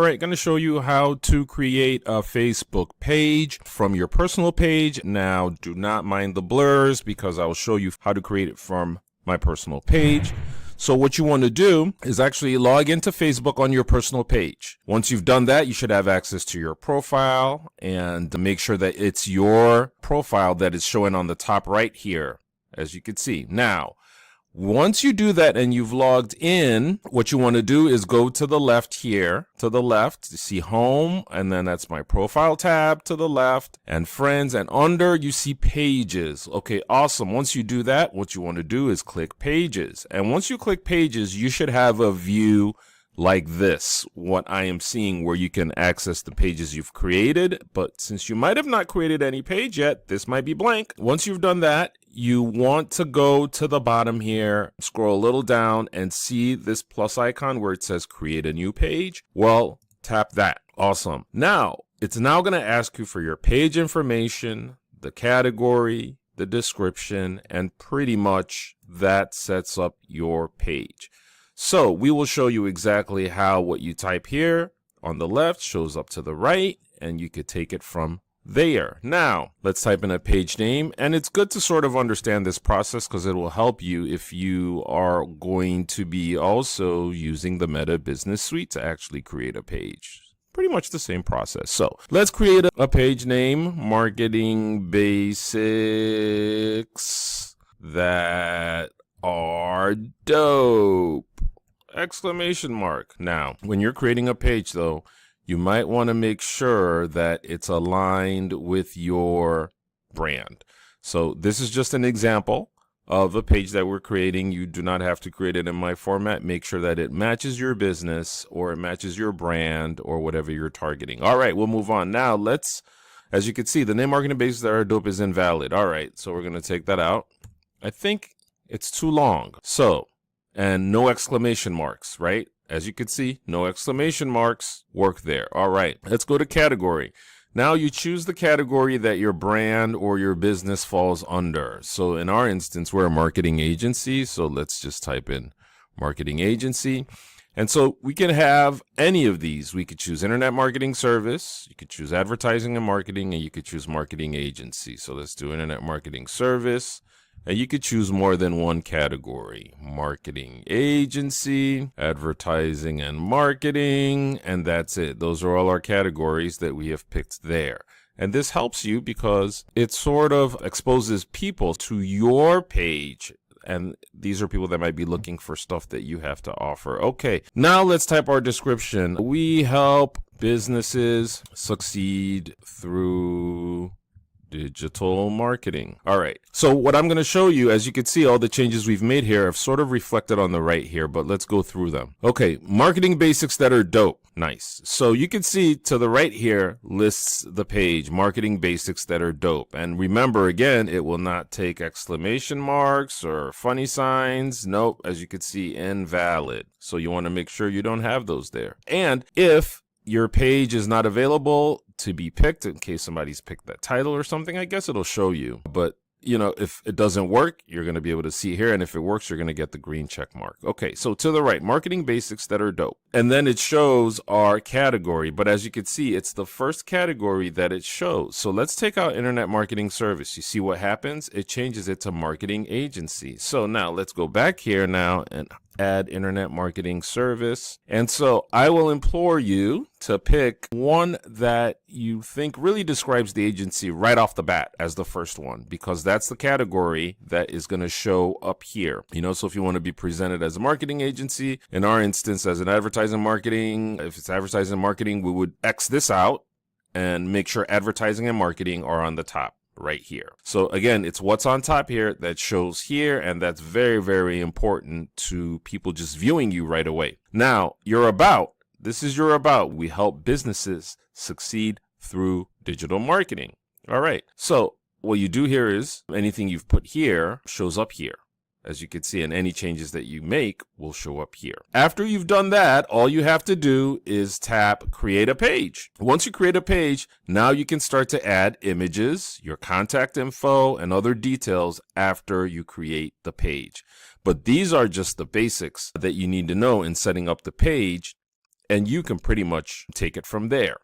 All right, going to show you how to create a Facebook page from your personal page. Now, do not mind the blurs because I will show you how to create it from my personal page. So what you want to do is actually log into Facebook on your personal page. Once you've done that, you should have access to your profile and make sure that it's your profile that is showing on the top right here, as you can see. Now, once you do that and you've logged in, what you want to do is go to the left here, to the left, you see home, and then that's my profile tab to the left, and friends, and under you see pages. Okay, awesome. Once you do that, what you want to do is click pages. And once you click pages, you should have a view like this, what I am seeing, where you can access the pages you've created. But since you might have not created any page yet, this might be blank. Once you've done that, you want to go to the bottom here, scroll a little down, and see this plus icon where it says create a new page. Well, tap that. Awesome. Now, it's now going to ask you for your page information, the category, the description, and pretty much that sets up your page. So we will show you exactly how what you type here on the left shows up to the right, and you could take it from there. Now, let's type in a page name, and it's good to sort of understand this process because it will help you if you are going to be also using the Meta Business Suite to actually create a page. Pretty much the same process. So let's create a page name, Marketing Basics That Are Dope! Exclamation mark. Now, when you're creating a page though, you might want to make sure that it's aligned with your brand. So this is just an example of a page that we're creating. You do not have to create it in my format. Make sure that it matches your business or it matches your brand or whatever you're targeting. All right, we'll move on. Now let's, as you can see, the name Marketing Basics That Are Dope is invalid. All right, so we're going to take that out. I think it's too long. So, and no exclamation marks, right? As you can see, no exclamation marks work there. All right, let's go to category. Now you choose the category that your brand or your business falls under. So in our instance, we're a marketing agency. So let's just type in marketing agency. And so we can have any of these. We could choose internet marketing service. You could choose advertising and marketing, and you could choose marketing agency. So let's do internet marketing service. And you could choose more than one category: marketing agency, advertising and marketing, and that's it. Those are all our categories that we have picked there. And this helps you because it sort of exposes people to your page. And these are people that might be looking for stuff that you have to offer. Okay, now let's type our description. We help businesses succeed through digital marketing. All right. So what I'm going to show you, as you can see, all the changes we've made here have sort of reflected on the right here, but let's go through them. Okay. Marketing basics that are dope. Nice. So you can see to the right here lists the page, marketing basics that are dope. And remember, again, it will not take exclamation marks or funny signs. Nope. As you can see, invalid. So you want to make sure you don't have those there. And if your page is not available to be picked, in case somebody's picked that title or something, I guess it'll show you. But you know, if it doesn't work, you're going to be able to see here. And if it works, you're going to get the green check mark. Okay, so to the right, marketing basics that are dope. And then it shows our category. But as you can see, it's the first category that it shows. So let's take out internet marketing service. You see what happens? It changes it to marketing agency. So now let's go back here now and add internet marketing service. And so I will implore you to pick one that you think really describes the agency right off the bat as the first one, because that's the category that is going to show up here. You know, so if you want to be presented as a marketing agency, in our instance as an advertising marketing, if it's advertising and marketing, we would X this out and make sure advertising and marketing are on the top right here. So again, it's what's on top here that shows here, and that's very, very important to people just viewing you right away. Now, your about. This is your about. We help businesses succeed through digital marketing. All right. So what you do here is anything you've put here shows up here, as you can see, and any changes that you make will show up here. After you've done that, all you have to do is tap create a page. Once you create a page, now you can start to add images, your contact info, and other details after you create the page. But these are just the basics that you need to know in setting up the page. and you can pretty much take it from there.